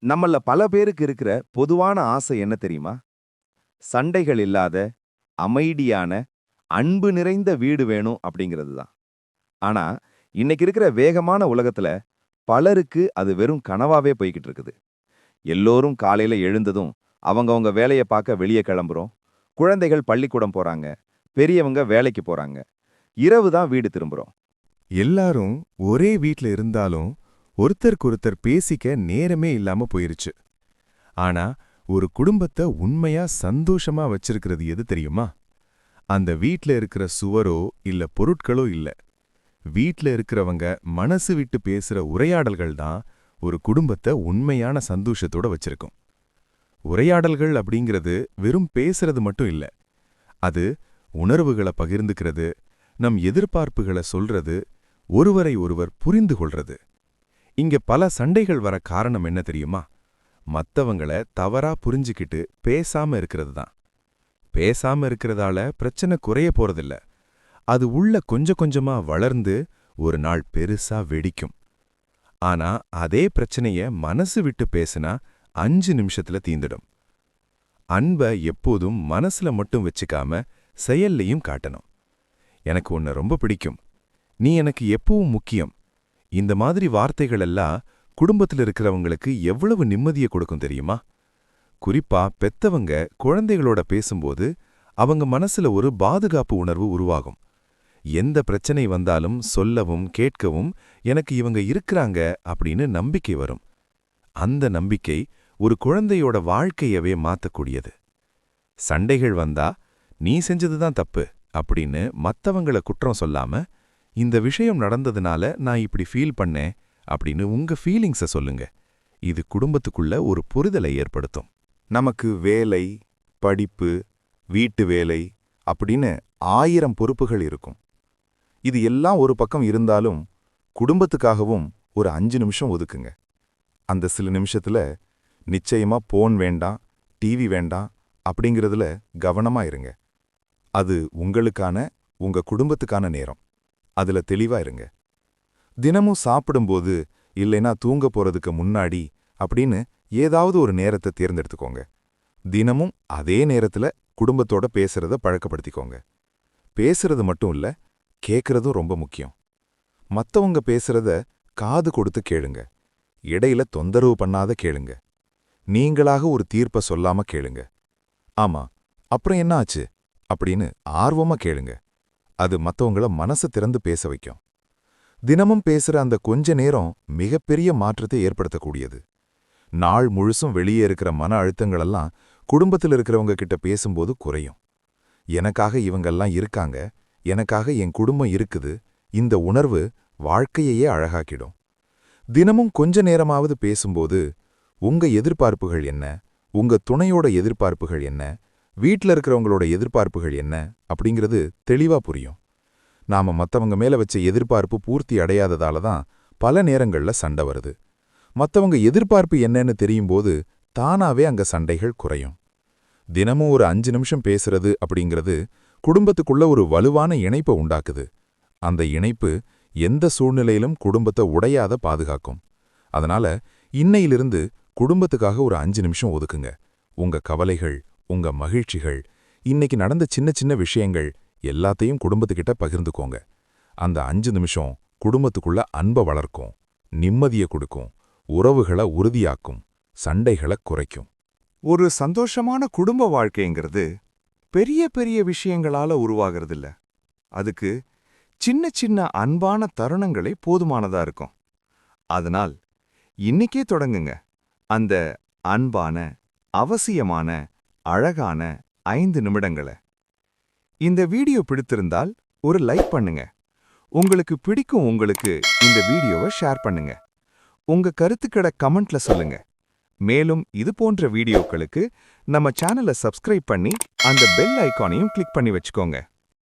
நம்மள பல பேருக்கு இருக்கிற பொதுவான ஆசை என்ன தெரியுமா? சண்டைகள் இல்லாத, அமைதியான, அன்பு நிறைந்த வீடு வேணும் அப்படிங்கிறது தான். ஆனா, இன்னைக்கு இருக்கிற வேகமான உலகத்துல பலருக்கு அது வெறும் கனவாவே போய்க்கிட்டு இருக்குது. எல்லோரும் காலையில எழுந்ததும் அவங்கவங்க வேலைய பார்க்க வெளிய கிளம்புறோம். குழந்தைகள் பள்ளிக்கூடம் போறாங்க. பெரியவங்க வேலைக்கு போறாங்க. இரவு தான் வீடு திரும்புறோம். எல்லாரும் ஒரே வீட்ல இருந்தாலும் ஒருத்தருக்கொருத்தர் பேசிக்க நேரமே இல்லாம போயிருச்சு. ஆனா ஒரு குடும்பத்தை உண்மையா சந்தோஷமா வச்சிருக்கிறது எது தெரியுமா? அந்த வீட்ல இருக்கிற சுவரோ இல்ல பொருட்களோ இல்ல. வீட்ல இருக்கிறவங்க மனசு விட்டு பேசுற உரையாடல்கள் தான் ஒரு குடும்பத்தை உண்மையான சந்தோஷத்தோட வச்சிருக்கும். உரையாடல்கள் அப்படிங்கிறது வெறும் பேசுறது மட்டும் இல்ல. அது உணர்வுகளை பகிர்ந்துக்கிறது, நம் எதிர்பார்ப்புகளை சொல்றது, ஒருவரை ஒருவர் புரிந்து கொள்றது. இங்க பல சண்டைகள் வர காரணம் என்ன தெரியுமா? மத்தவங்கள தவறா புரிஞ்சுக்கிட்டு பேசாம இருக்கிறது தான். பேசாம இருக்கிறதால பிரச்சனை குறைய போறதில்ல. அது உள்ள கொஞ்சம் கொஞ்சமா வளர்ந்து ஒரு நாள் பெருசா வெடிக்கும். ஆனா அதே பிரச்சனைய மனசு விட்டு பேசினா 5 நிமிஷத்துல தீந்துடும். அன்ப எப்போதும் மனசுல மட்டும் வச்சுக்காம செயல்லையும் காட்டணும். எனக்கு உன்னை ரொம்ப பிடிக்கும், நீ எனக்கு எப்பவும் முக்கியம், இந்த மாதிரி வார்த்தைகள் எல்லாம் குடும்பத்தில் இருக்கிறவங்களுக்கு எவ்வளவு நிம்மதியை கொடுக்கும் தெரியுமா? குறிப்பா பெத்தவங்க குழந்தைகளோட பேசும்போது அவங்க மனசுல ஒரு பாதுகாப்பு உணர்வு உருவாகும். எந்த பிரச்சனை வந்தாலும் சொல்லவும் கேட்கவும் எனக்கு இவங்க இருக்கிறாங்க அப்படின்னு நம்பிக்கை வரும். அந்த நம்பிக்கை ஒரு குழந்தையோட வாழ்க்கையவே மாத்தக்கூடியது. சண்டைகள் வந்தா நீ செஞ்சதுதான் தப்பு அப்படின்னு மத்தவங்கள குற்றம் சொல்லாம, இந்த விஷயம் நடந்ததுனால நான் இப்படி ஃபீல் பண்ணேன் அப்படின்னு உங்க ஃபீலிங்ஸ சொல்லுங்க. இது குடும்பத்துக்குள்ள ஒரு புரிதலை ஏற்படுத்தும். நமக்கு வேலை, படிப்பு, வீட்டு வேலை அப்படின்னு 1000 பொறுப்புகள் இருக்கும். இது எல்லாம் ஒரு பக்கம் இருந்தாலும் குடும்பத்துக்காகவும் ஒரு 5 நிமிஷம் ஒதுக்குங்க. அந்த சில நிமிஷத்துல நிச்சயமா போன் வேண்டாம், டிவி வேண்டாம் அப்படிங்கிறதுல கவனமா இருங்க. அது உங்களுக்கான, உங்க குடும்பத்துக்கான நேரம். அதுல தெளிவா இருங்க. தினமும் சாப்பிடும்போது இல்லைனா தூங்க போறதுக்கு முன்னாடி அப்படின்னு ஏதாவது ஒரு நேரத்தை தேர்ந்தெடுத்துக்கோங்க. தினமும் அதே நேரத்துல குடும்பத்தோட பேசுறத பழக்கப்படுத்திக்கோங்க. பேசுறது மட்டும் இல்ல, கேட்கறதும் ரொம்ப முக்கியம். மத்தவங்க பேசுறத காது கொடுத்து கேளுங்க. இடையில தொந்தரவு பண்ணாத கேளுங்க. நீங்களாக ஒரு தீர்ப்ப சொல்லாம கேளுங்க. ஆமா, அப்புறம் என்ன ஆச்சு அப்படின்னு ஆர்வமா கேளுங்க. அது மத்தவங்கள மனசு திறந்து பேச வைக்கும். தினமும் பேசுற அந்த கொஞ்ச நேரம் மிகப்பெரிய மாற்றத்தை ஏற்படுத்தக்கூடியது. நாள் முழுசும் வெளியே இருக்கிற மன அழுத்தங்களெல்லாம் குடும்பத்தில் இருக்கிறவங்க கிட்ட பேசும்போது குறையும். எனக்காக இவங்கெல்லாம் இருக்காங்க, எனக்காக என் குடும்பம் இருக்குது, இந்த உணர்வு வாழ்க்கையையே அழகாக்கிடும். தினமும் கொஞ்ச நேரமாவது பேசும்போது உங்க எதிர்பார்ப்புகள் என்ன, உங்க துணையோட எதிர்பார்ப்புகள் என்ன, வீட்ல இருக்கிறவங்களோட எதிர்பார்ப்புகள் என்ன அப்படிங்கிறது தெளிவா புரியும். நாம மத்தவங்க மேல வச்ச எதிர்பார்ப்பு பூர்த்தி அடையாததால தான் பல நேரங்கள்ல சண்டை வருது. மத்தவங்க எதிர்பார்ப்பு என்னன்னு தெரியும்போது தானாவே அங்க சண்டைகள் குறையும். தினமும் ஒரு 5 நிமிஷம் பேசுறது அப்படிங்கிறது குடும்பத்துக்குள்ள ஒரு வலுவான இணைப்பை உண்டாக்குது. அந்த இணைப்பு எந்த சூழ்நிலையிலும் குடும்பத்தை உடையாத பாதுகாக்கும். அதனால இன்னையிலிருந்து குடும்பத்துக்காக ஒரு 5 நிமிஷம் ஒதுக்குங்க. உங்க கவலைகள், உங்க மகிழ்ச்சிகள், இன்னைக்கு நடந்த சின்ன சின்ன விஷயங்கள் எல்லாத்தையும் குடும்பத்துக்கிட்ட பகிர்ந்துக்கோங்க. அந்த 5 நிமிஷம் குடும்பத்துக்குள்ள அன்பை வளர்க்கும், நிம்மதியை கொடுக்கும், உறவுகளை உறுதியாக்கும், சண்டைகளை குறைக்கும். ஒரு சந்தோஷமான குடும்ப வாழ்க்கைங்கிறது பெரிய பெரிய விஷயங்களால உருவாகிறதில்ல. அதுக்கு சின்ன சின்ன அன்பான தருணங்களே போதுமானதா இருக்கும். அதனால் இன்னிக்கே தொடங்குங்க அந்த அன்பான, அவசியமான, அழகான 5 நிமிடங்களை. இந்த வீடியோ பிடித்திருந்தால் ஒரு லைக் பண்ணுங்க. உங்களுக்கு பிடிக்கும் உங்களுக்கு இந்த வீடியோவை ஷேர் பண்ணுங்க. உங்க கருத்துக்களை கமெண்ட்ல சொல்லுங்க. மேலும் இது போன்ற வீடியோக்களுக்கு நம்ம சேனலை சப்ஸ்கிரைப் பண்ணி அந்த பெல் ஐகானையும் கிளிக் பண்ணி வச்சுக்கோங்க.